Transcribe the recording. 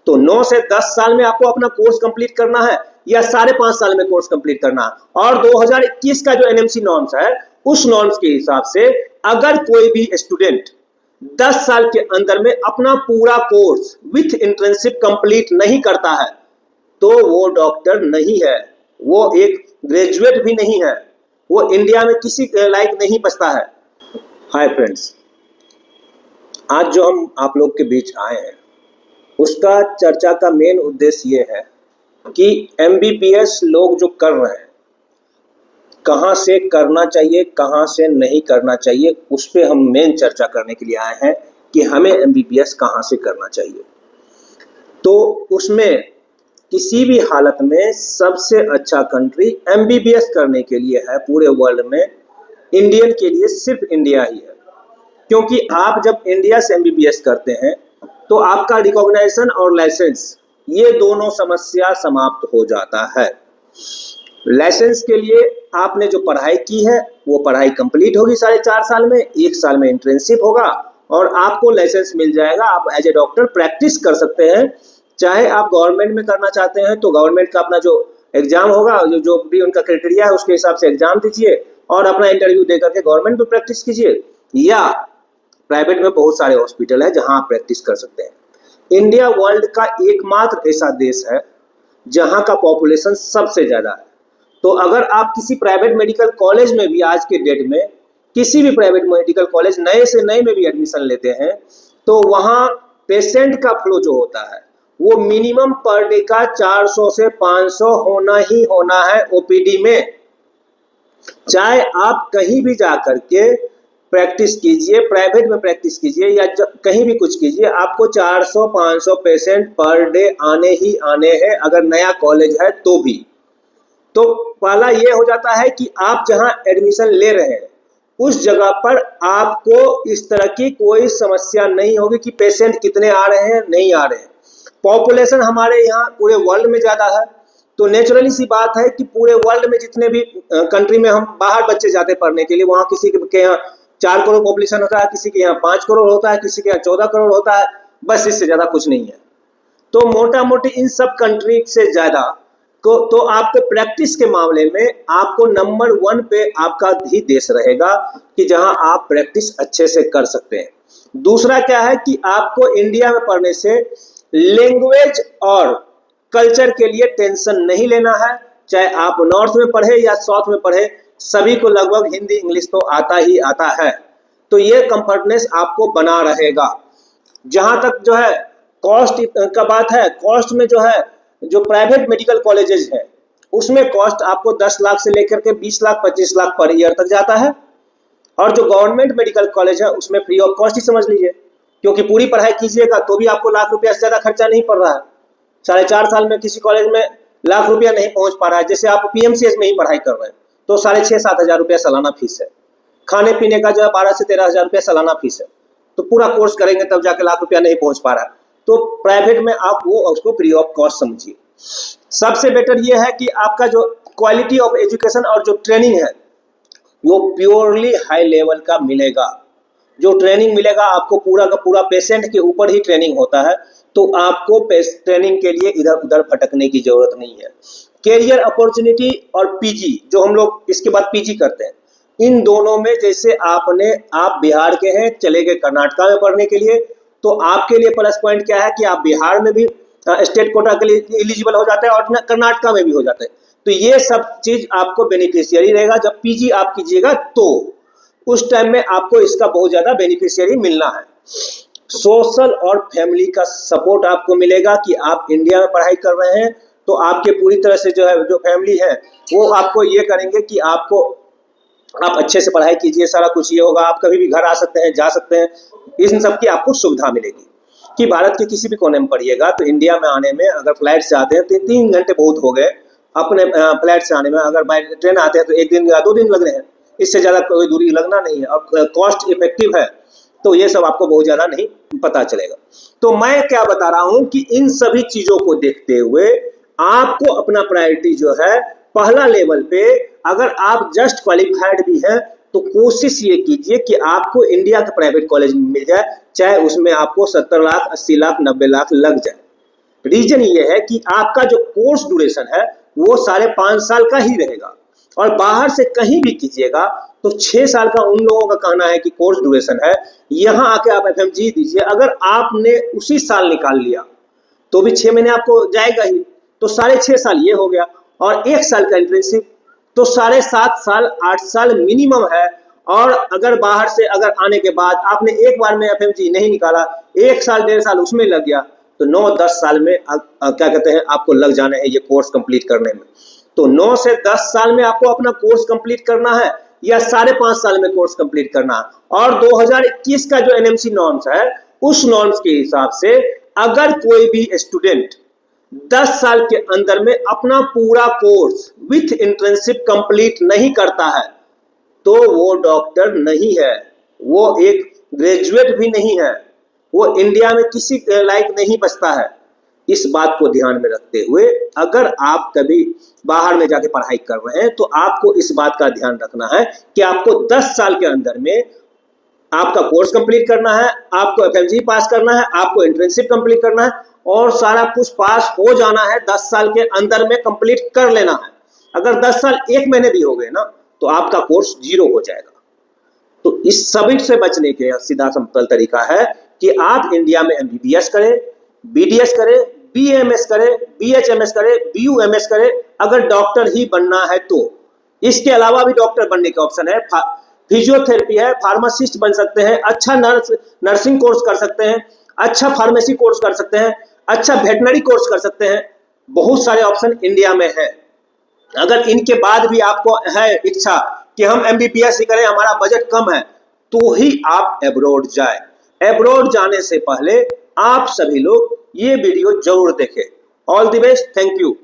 तो 9 से 10 साल में आपको अपना कोर्स कंप्लीट करना है या 5.5 साल में कोर्स कंप्लीट करना है। और 2021 का जो एनएमसी नॉर्म्स है उस नॉर्म्स के हिसाब से अगर कोई भी स्टूडेंट 10 साल के अंदर में अपना पूरा कोर्स विथ इंटर्नशिप कंप्लीट नहीं करता है तो वो डॉक्टर नहीं है, वो एक ग्रेजुएट भी नहीं है, वो इंडिया में किसी लायक नहीं बचता है। हाय फ्रेंड्स, आज जो हम आप लोग के बीच आए हैं उसका चर्चा का मेन उद्देश्य ये है कि एमबीबीएस लोग जो कर रहे हैं कहाँ से करना चाहिए कहाँ से नहीं करना चाहिए, उस पर हम मेन चर्चा करने के लिए आए हैं कि हमें एमबीबीएस कहाँ से करना चाहिए। तो उसमें किसी भी हालत में सबसे अच्छा कंट्री एमबीबीएस करने के लिए है पूरे वर्ल्ड में, इंडियन के लिए सिर्फ इंडिया ही है। क्योंकि आप जब इंडिया से एमबीबीएस करते हैं तो आपका रिकॉग्नाइजेशन और लाइसेंस ये दोनों समस्या समाप्त हो जाता है। लाइसेंस के लिए आपने जो पढ़ाई की है वो पढ़ाई कंप्लीट होगी 4.5 साल में, 1 साल में इंटर्नशिप होगा और आपको लाइसेंस मिल जाएगा। आप एज ए डॉक्टर प्रैक्टिस कर सकते हैं। चाहे आप गवर्नमेंट में करना चाहते हैं तो गवर्नमेंट का अपना जो एग्जाम होगा, जो भी उनका क्राइटेरिया है उसके हिसाब से एग्जाम दीजिए और अपना इंटरव्यू दे करके गवर्नमेंट में प्रैक्टिस कीजिए, या प्राइवेट में बहुत सारे हॉस्पिटल है जहां आप प्रैक्टिस कर सकते हैं। इंडिया वर्ल्ड का एकमात्र ऐसा देश है जहां का पॉपुलेशन सबसे ज्यादा है। तो अगर आप किसी प्राइवेट मेडिकल कॉलेज में भी आज के डेट में किसी भी प्राइवेट मेडिकल कॉलेज नए से नए में भी एडमिशन लेते हैं तो वहां पेशेंट का फ्लो जो होता है वो मिनिमम पर डे का 400 से 500 होना ही होना है ओपीडी में। चाहे आप कहीं भी जा करके प्रैक्टिस कीजिए, प्राइवेट में प्रैक्टिस कीजिए या कहीं भी कुछ कीजिए, आपको 400-500 पेशेंट पर डे आने ही आने हैं अगर नया कॉलेज है तो भी। तो पहला ये हो जाता है कि आप जहां एडमिशन ले रहे हैं उस जगह पर आपको इस तरह की कोई समस्या नहीं होगी कि पेशेंट कितने आ रहे हैं नहीं आ रहे हैं। पॉपुलेशन हमारे यहाँ पूरे वर्ल्ड में ज़्यादा है तो नेचुरली सी बात है कि पूरे वर्ल्ड में जितने भी कंट्री में हम बाहर बच्चे जाते पढ़ने के लिए, वहाँ किसी के यहाँ 4 करोड़ पॉपुलेशन होता है, किसी के यहाँ 5 करोड़ होता है, किसी के यहाँ 14 करोड़ होता है, बस इससे ज़्यादा कुछ नहीं है। तो मोटा मोटी इन सब कंट्री से ज़्यादा तो आपको प्रैक्टिस के मामले में आपको नंबर 1 पे आपका ही देश रहेगा कि जहां आप प्रैक्टिस अच्छे से कर सकते हैं। दूसरा क्या है कि आपको इंडिया में पढ़ने से लैंग्वेज और कल्चर के लिए टेंशन नहीं लेना है। चाहे आप नॉर्थ में पढ़े या साउथ में पढ़े, सभी को लगभग हिंदी इंग्लिश तो आता ही आता है। तो ये कंफर्टनेस आपको बना रहेगा। जहां तक जो है कॉस्ट का बात है, कॉस्ट में जो है जो प्राइवेट मेडिकल कॉलेजेस हैं उसमें कॉस्ट आपको 10 लाख से लेकर के 20 लाख 25 लाख पर ईयर तक जाता है। और जो गवर्नमेंट मेडिकल कॉलेज है उसमें फ्री ऑफ कॉस्ट ही समझ लीजिए, क्योंकि पूरी पढ़ाई कीजिएगा तो भी आपको लाख रुपया से ज़्यादा खर्चा नहीं पड़ रहा है। 4.5 साल में किसी कॉलेज में लाख रुपया नहीं पहुंच पा रहा है। जैसे आप पीएमसीएच में ही पढ़ाई कर रहे हैं तो 6,500-7 हज़ार रुपया सालाना फीस है, खाने पीने का जो है 12 से 13 हज़ार रुपया सालाना फीस है। तो पूरा कोर्स करेंगे तब जाके लाख रुपया नहीं पहुंच पा रहा है। तो प्राइवेट में आप वो उसको फ्री ऑफ कॉस्ट समझिए। सबसे बेटर ये है कि आपका जो क्वालिटी ऑफ एजुकेशन और जो ट्रेनिंग है वो प्योरली हाई लेवल का मिलेगा। जो ट्रेनिंग मिलेगा आपको पूरा का पूरा पेशेंट के ऊपर ही ट्रेनिंग होता है, तो आपको ट्रेनिंग के लिए इधर उधर भटकने की जरूरत नहीं है। कैरियर अपॉर्चुनिटी और पीजी, जो हम लोग इसके बाद पीजी करते हैं, इन दोनों में जैसे आप बिहार के हैं, चले गए कर्नाटका में पढ़ने के लिए, तो आपके लिए प्लस पॉइंट क्या है कि आप बिहार में भी स्टेट कोटा के लिए एलिजिबल हो जाते हैं और कर्नाटका में भी हो जाते हैं। तो ये सब चीज आपको बेनिफिशियरी रहेगा। जब पीजी आप कीजिएगा तो उस टाइम में आपको इसका बहुत ज्यादा बेनिफिशियरी मिलना है। सोशल और फैमिली का सपोर्ट आपको मिलेगा कि आप इंडिया में पढ़ाई कर रहे हैं तो आपके पूरी तरह से जो है जो फैमिली है वो आपको ये करेंगे कि आप अच्छे से पढ़ाई कीजिए, सारा कुछ ये होगा, आप कभी भी घर आ सकते हैं, जा सकते हैं, इन सब की आपको सुविधा मिलेगी। कि भारत के किसी भी कोने में पढ़िएगा तो इंडिया में आने में अगर फ्लाइट से आते हैं तो 3 घंटे बहुत हो गए, अपने फ्लाइट से आने में अगर बाय ट्रेन आते हैं तो 1 दिन या 2 दिन लग रहे हैं, इससे ज़्यादा कोई दूरी लगना नहीं है और कॉस्ट इफेक्टिव है। तो ये सब आपको बहुत ज़्यादा नहीं पता चलेगा। तो मैं क्या बता रहा हूँ कि इन सभी चीज़ों को देखते हुए आपको अपना प्रायोरिटी जो है पहला लेवल पे, अगर आप जस्ट क्वालिफाइड भी हैं तो कोशिश ये कीजिए कि आपको इंडिया के प्राइवेट कॉलेज में मिल जाए, चाहे उसमें आपको 70 लाख 80 लाख 90 लाख लग जाए। रीजन ये है कि आपका जो कोर्स ड्यूरेशन है वो 5.5 साल का ही रहेगा, और बाहर से कहीं भी कीजिएगा तो 6 साल का उन लोगों का कहना है कि कोर्स ड्यूरेशन है। यहाँ आके आप FMG दीजिए, अगर आपने उसी साल निकाल लिया तो भी 6 महीने आपको जाएगा ही, तो 6.5 साल ये हो गया, और 1 साल का इंटर्नशिप तो 7.5 साल 8 साल मिनिमम है। और अगर बाहर से अगर आने के बाद आपने एक बार में FMG नहीं निकाला, 1 साल 1.5 साल उसमें लग गया, तो 9-10 साल में क्या कहते हैं आपको लग जाने हैं ये कोर्स कंप्लीट करने में। तो 9 से 10 साल में आपको अपना कोर्स कंप्लीट करना है या 5.5 साल में कोर्स कंप्लीट करना है। और 2021 का जो NMC नॉर्म्स है उस नॉर्म्स के हिसाब से अगर कोई भी स्टूडेंट 10 साल के अंदर में अपना पूरा कोर्स विथ इंटर्नशिप कंप्लीट नहीं करता है तो वो डॉक्टर नहीं है, वो एक ग्रेजुएट भी नहीं है, वो इंडिया में किसी लायक नहीं बचता है। इस बात को ध्यान में रखते हुए अगर आप कभी बाहर में जाके पढ़ाई कर रहे हैं तो आपको इस बात का ध्यान रखना है कि आपको 10 साल के अंदर में आपका कोर्स कंप्लीट करना है, आपको FMG पास करना है, आपको इंटर्नशिप कंप्लीट करना है, और सारा कुछ पास हो जाना है 10 साल के अंदर में कंप्लीट कर लेना है। अगर 10 साल 1 महीने भी हो गए ना तो आपका कोर्स 0 हो जाएगा। तो इस सभी से बचने के सीधा सिंपल तरीका है कि आप इंडिया में MBBS करें, BDS करें, BAMS करें, BHMS करें, BUMS करें, अगर डॉक्टर ही बनना है तो। इसके अलावा भी डॉक्टर बनने का ऑप्शन है, फिजियोथेरेपी है, फार्मासिस्ट बन सकते हैं, अच्छा नर्सिंग कोर्स कर सकते हैं, अच्छा फार्मेसी कोर्स कर सकते हैं, अच्छा वेटनरी कोर्स कर सकते हैं। बहुत सारे ऑप्शन इंडिया में है। अगर इनके बाद भी आपको है इच्छा कि हम MBBS ही करें, हमारा बजट कम है, तो ही आप एब्रॉड जाए। एब्रॉड जाने से पहले आप सभी लोग ये वीडियो जरूर देखें। All the best, thank you.